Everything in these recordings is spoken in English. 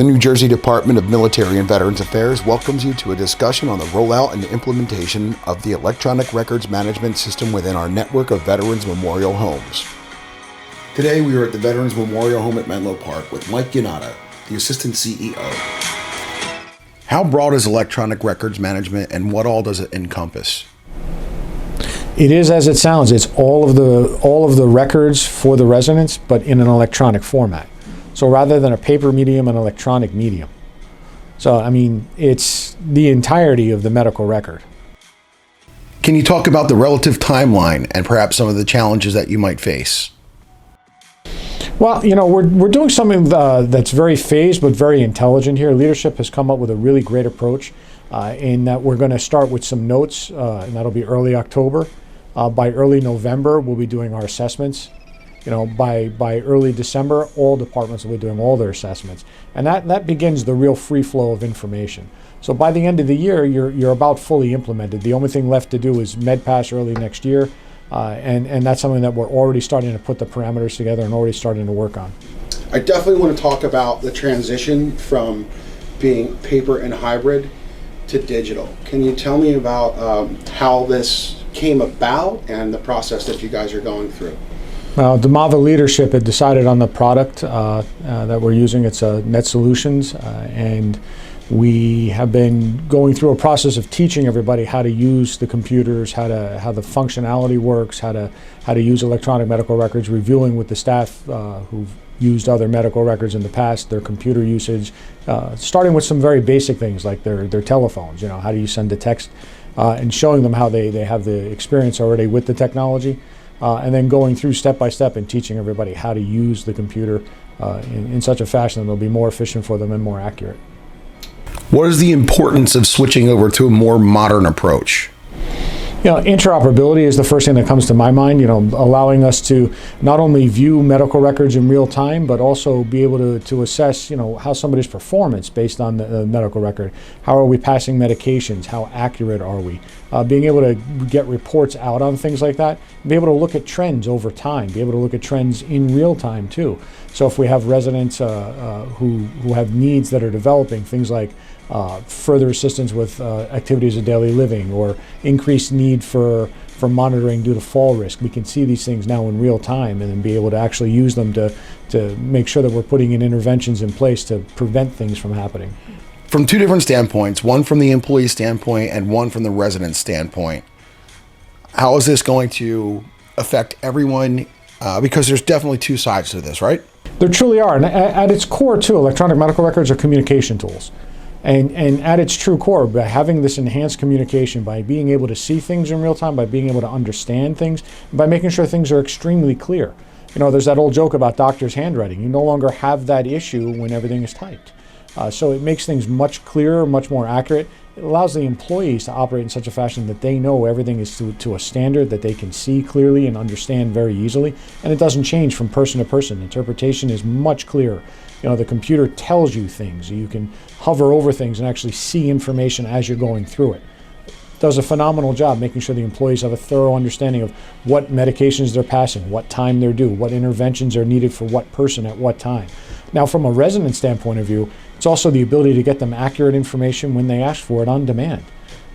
The New Jersey Department of Military and Veterans Affairs welcomes you to a discussion on the rollout and implementation of the electronic records management system within our network of Veterans Memorial Homes. Today we are at the Veterans Memorial Home at Menlo Park with Mike Yonatta, the Assistant CEO. How broad is electronic records management and what all does it encompass? It is as it sounds. It's all of the records for the residents, but in an electronic format. So rather than a paper medium, an electronic medium. So, I mean, it's the entirety of the medical record. Can you talk about the relative timeline and perhaps some of the challenges that you might face? Well, you know, we're doing something that's very phased but very intelligent here. Leadership has come up with a really great approach in that we're going to start with some notes, and that'll be early October. By early November, we'll be doing our assessments. You know, by early December, all departments will be doing all their assessments. And that begins the real free flow of information. So by the end of the year, you're about fully implemented. The only thing left to do is MedPass early next year. And that's something that we're already starting to put the parameters together and already starting to work on. I definitely want to talk about the transition from being paper and hybrid to digital. Can you tell me about how this came about and the process that you guys are going through? Well, DeMava leadership had decided on the product that we're using. It's Net Solutions, and we have been going through a process of teaching everybody how to use the computers, how the functionality works, how to use electronic medical records, reviewing with the staff who've used other medical records in the past, their computer usage, starting with some very basic things like their telephones. You know, how do you send a text, and showing them how they have the experience already with the technology. And then going through step by step and teaching everybody how to use the computer in such a fashion that it'll be more efficient for them and more accurate. What is the importance of switching over to a more modern approach? You know, interoperability is the first thing that comes to my mind, you know, allowing us to not only view medical records in real time, but also be able to assess, you know, how somebody's performance based on the medical record. How are we passing medications? How accurate are we? Being able to get reports out on things like that, be able to look at trends over time, be able to look at trends in real time too. So if we have residents who have needs that are developing, things like further assistance with activities of daily living or increased need for monitoring due to fall risk. We can see these things now in real time and then be able to actually use them to make sure that we're putting in interventions in place to prevent things from happening. From two different standpoints, one from the employee standpoint and one from the resident standpoint, how is this going to affect everyone? Because there's definitely two sides to this, right? There truly are. And at its core, too, electronic medical records are communication tools. And at its true core, by having this enhanced communication, by being able to see things in real time, by being able to understand things, by making sure things are extremely clear. You know, there's that old joke about doctors' handwriting. You no longer have that issue when everything is typed. So it makes things much clearer, much more accurate. It allows the employees to operate in such a fashion that they know everything is to a standard that they can see clearly and understand very easily. And it doesn't change from person to person. Interpretation is much clearer. You know, the computer tells you things. You can hover over things and actually see information as you're going through it. It does a phenomenal job making sure the employees have a thorough understanding of what medications they're passing, what time they're due, what interventions are needed for what person at what time. Now, from a resident standpoint of view, it's also the ability to get them accurate information when they ask for it on demand.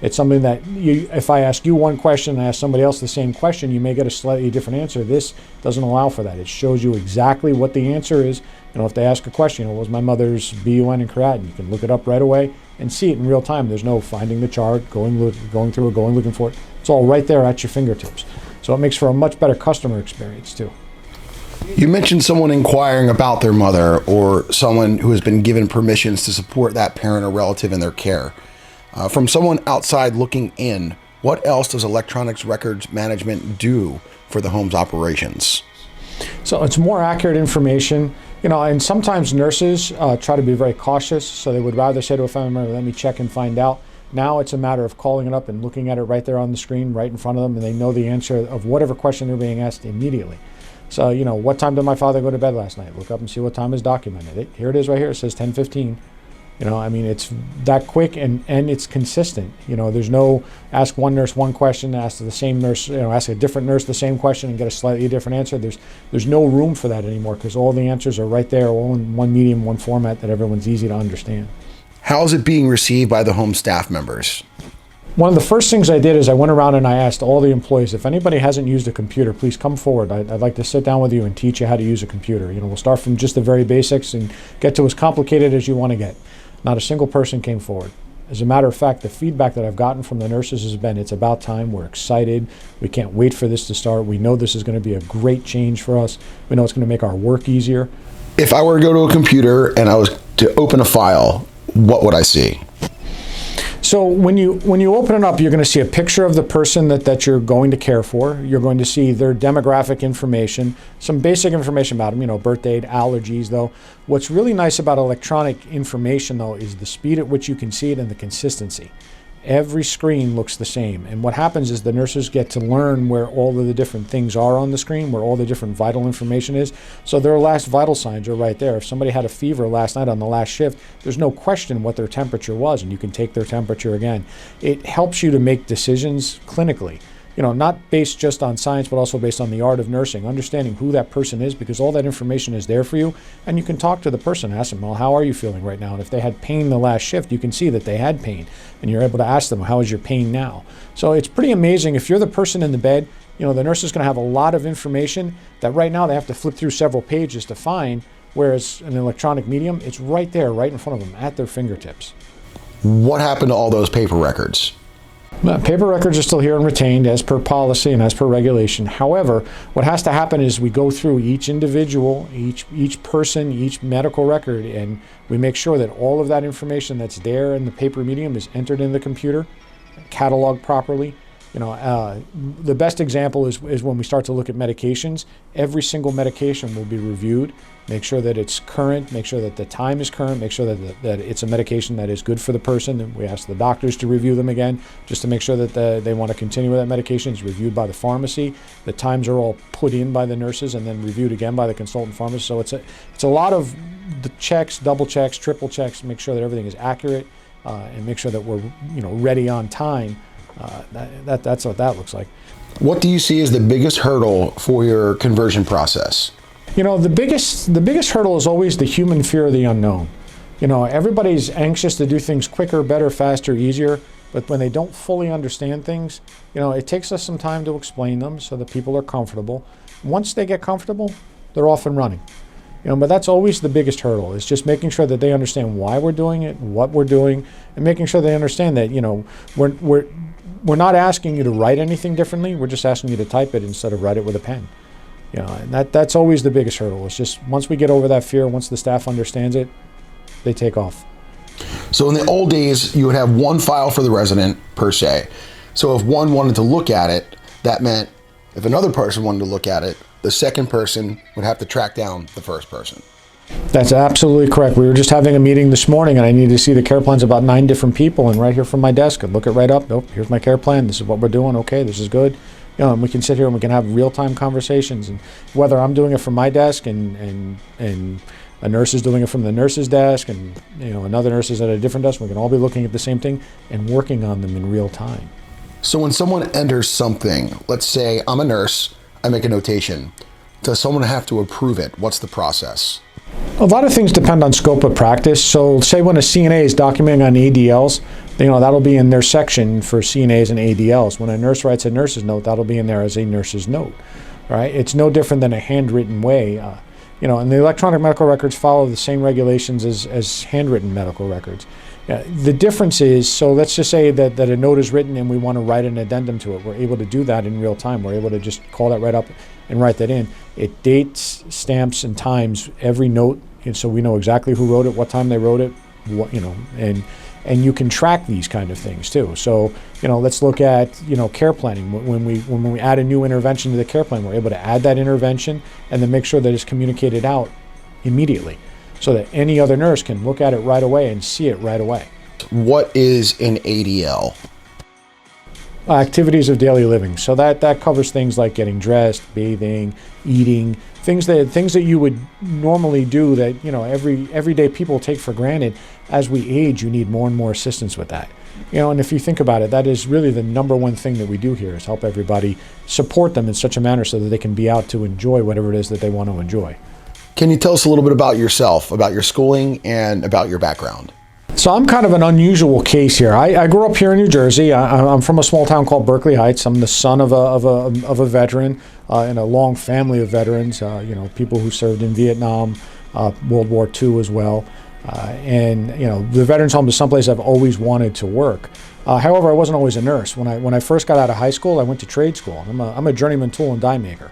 It's something that if I ask you one question and I ask somebody else the same question, you may get a slightly different answer. This doesn't allow for that. It shows you exactly what the answer is. You know, if they ask a question, what was my mother's BUN and creatinine? You can look it up right away and see it in real time. There's no finding the chart, going through it, looking for it. It's all right there at your fingertips. So it makes for a much better customer experience too. You mentioned someone inquiring about their mother or someone who has been given permissions to support that parent or relative in their care. From someone outside looking in, what else does electronics records management do for the home's operations? So it's more accurate information. You know, and sometimes nurses try to be very cautious, so they would rather say to a family member, let me check and find out. Now it's a matter of calling it up and looking at it right there on the screen, right in front of them, and they know the answer of whatever question they're being asked immediately. So, you know, what time did my father go to bed last night? Look up and see what time is documented. Here it is right here. It says 10:15. I mean, it's that quick and it's consistent. There's no ask one nurse one question, ask the same nurse, ask a different nurse the same question and get a slightly different answer. There's no room for that anymore because all the answers are right there, all in one medium, one format that everyone's easy to understand. How is it being received by the home staff members? One of the first things I did is I went around and I asked all the employees, if anybody hasn't used a computer, please come forward. I'd like to sit down with you and teach you how to use a computer. We'll start from just the very basics and get to as complicated as you want to get. Not a single person came forward. As a matter of fact, the feedback that I've gotten from the nurses has been, it's about time, we're excited, we can't wait for this to start, we know this is going to be a great change for us, we know it's going to make our work easier. If I were to go to a computer and I was to open a file, what would I see? So when you open it up, you're going to see a picture of the person that you're going to care for. You're going to see their demographic information, some basic information about them, birth date, allergies, though. What's really nice about electronic information, though, is the speed at which you can see it and the consistency. Every screen looks the same. And what happens is the nurses get to learn where all of the different things are on the screen, where all the different vital information is. So their last vital signs are right there. If somebody had a fever last night on the last shift, there's no question what their temperature was, and you can take their temperature again. It helps you to make decisions clinically. Not based just on science, but also based on the art of nursing, understanding who that person is, because all that information is there for you, and you can talk to the person, ask them, well, how are you feeling right now? And if they had pain the last shift, you can see that they had pain, and you're able to ask them, how is your pain now? So it's pretty amazing. If you're the person in the bed, the nurse is going to have a lot of information that right now they have to flip through several pages to find, whereas an electronic medium, it's right there, right in front of them, at their fingertips. What happened to all those paper records? Paper records are still here and retained as per policy and as per regulation. However, what has to happen is we go through each individual, each person, each medical record, and we make sure that all of that information that's there in the paper medium is entered in the computer, cataloged properly. The best example is when we start to look at medications. Every single medication will be reviewed, make sure that it's current, make sure that the time is current, make sure that it's a medication that is good for the person. And we ask the doctors to review them again, just to make sure that they want to continue with that medication. It's reviewed by the pharmacy. The times are all put in by the nurses and then reviewed again by the consultant pharmacist. So it's a lot of the checks, double checks, triple checks, to make sure that everything is accurate and make sure that we're ready on time. That's what that looks like. What do you see as the biggest hurdle for your conversion process? The biggest hurdle is always the human fear of the unknown. Everybody's anxious to do things quicker, better, faster, easier, but when they don't fully understand things, it takes us some time to explain them so that people are comfortable. Once they get comfortable, they're off and running. But that's always the biggest hurdle, is just making sure that they understand why we're doing it, what we're doing, and making sure they understand that, we're not asking you to write anything differently. We're just asking you to type it instead of write it with a pen. And that's always the biggest hurdle. It's just once we get over that fear, once the staff understands it, they take off. So in the old days, you would have one file for the resident per se. So if one wanted to look at it, that meant if another person wanted to look at it, the second person would have to track down the first person. That's absolutely correct. We were just having a meeting this morning, and I needed to see the care plans of about 9 different people, and right here from my desk, I'd look it right up. Nope, here's my care plan. This is what we're doing. Okay, this is good. And we can sit here and we can have real-time conversations. And whether I'm doing it from my desk and a nurse is doing it from the nurse's desk, and another nurse is at a different desk, we can all be looking at the same thing and working on them in real time. So when someone enters something, let's say I'm a nurse, I make a notation. Does someone have to approve it? What's the process? A lot of things depend on scope of practice. So say when a CNA is documenting on ADLs, that'll be in their section for CNAs and ADLs. When a nurse writes a nurse's note, that'll be in there as a nurse's note. Right? It's no different than a handwritten way. And the electronic medical records follow the same regulations as handwritten medical records. The difference is, so let's just say that a note is written and we want to write an addendum to it. We're able to do that in real time. We're able to just call that right up and write that in. It dates, stamps, and times every note, and so we know exactly who wrote it, what time they wrote it, and you can track these kind of things too. So let's look at care planning. When we add a new intervention to the care plan, we're able to add that intervention and then make sure that it's communicated out immediately, so that any other nurse can look at it right away and see it right away. What is an ADL? activities of daily living. So that covers things like getting dressed, bathing, eating, things that you would normally do that, you know, everyday people take for granted. As we age, you need more and more assistance with that. You know, and if you think about it, that is really the number one thing that we do here, is help everybody, support them in such a manner so that they can be out to enjoy whatever it is that they want to enjoy. Can you tell us a little bit about yourself, about your schooling, and about your background? So I'm kind of an unusual case here. I grew up here in New Jersey. I'm from a small town called Berkeley Heights. I'm the son of a veteran in a long family of veterans. You know, people who served in Vietnam, World War II as well. And you know, the Veterans Home is someplace I've always wanted to work. However, I wasn't always a nurse. When I first got out of high school, I went to trade school. I'm a journeyman tool and die maker.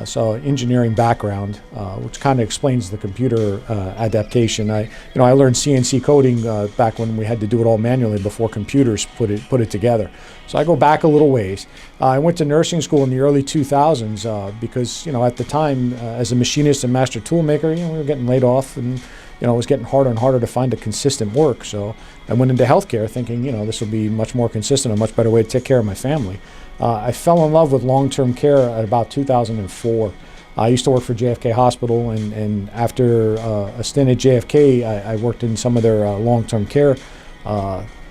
So engineering background, which kind of explains the computer adaptation. I learned CNC coding back when we had to do it all manually before computers put it together. So I go back a little ways. I went to nursing school in the early 2000s because, you know, at the time as a machinist and master tool maker, you know, we were getting laid off, and you know, it was getting harder and harder to find a consistent work. So I went into healthcare thinking, you know, this will be much more consistent, a much better way to take care of my family. I fell in love with long-term care at about 2004. I used to work for JFK Hospital, and after a stint at JFK, I worked in some of their long-term care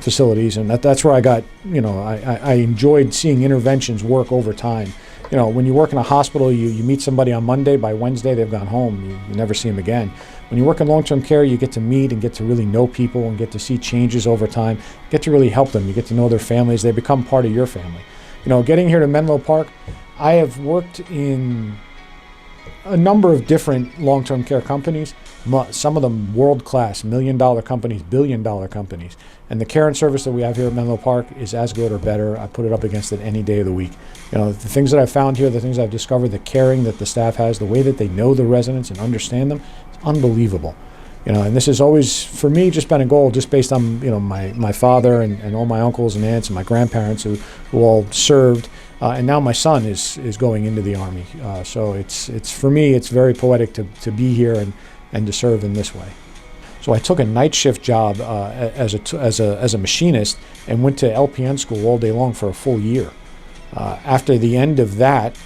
facilities, and that's where I got, you know, I enjoyed seeing interventions work over time. You know, when you work in a hospital, you meet somebody on Monday, by Wednesday they've gone home, you never see them again. When you work in long-term care, you get to meet and get to really know people and get to see changes over time, get to really help them, you get to know their families, they become part of your family. You know, getting here to Menlo Park, I have worked in a number of different long-term care companies, some of them world-class, million-dollar companies, billion-dollar companies. And the care and service that we have here at Menlo Park is as good or better. I put it up against it any day of the week. You know, the things that I've found here, the things I've discovered, the caring that the staff has, the way that they know the residents and understand them, it's unbelievable. You know, and this has always, for me, just been a goal, just based on, you know, my father and all my uncles and aunts and my grandparents who all served, and now my son is going into the Army. So it's for me, it's very poetic to be here and to serve in this way. So I took a night shift job as a machinist and went to LPN school all day long for a full year. After the end of that,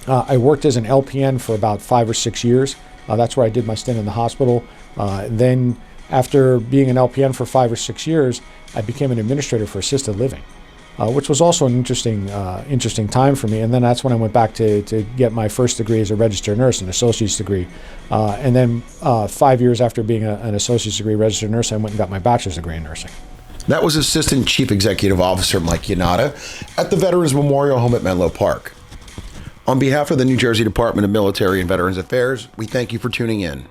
I worked as an LPN for about 5 or 6 years. That's where I did my stint in the hospital. Then after being an LPN for 5 or 6 years, I became an administrator for assisted living, which was also an interesting time for me. And then that's when I went back to get my first degree as a registered nurse, an associate's degree. And then 5 years after being an associate's degree registered nurse, I went and got my bachelor's degree in nursing. That was Assistant Chief Executive Officer Mike Yonatta at the Veterans Memorial Home at Menlo Park. On behalf of the New Jersey Department of Military and Veterans Affairs, we thank you for tuning in.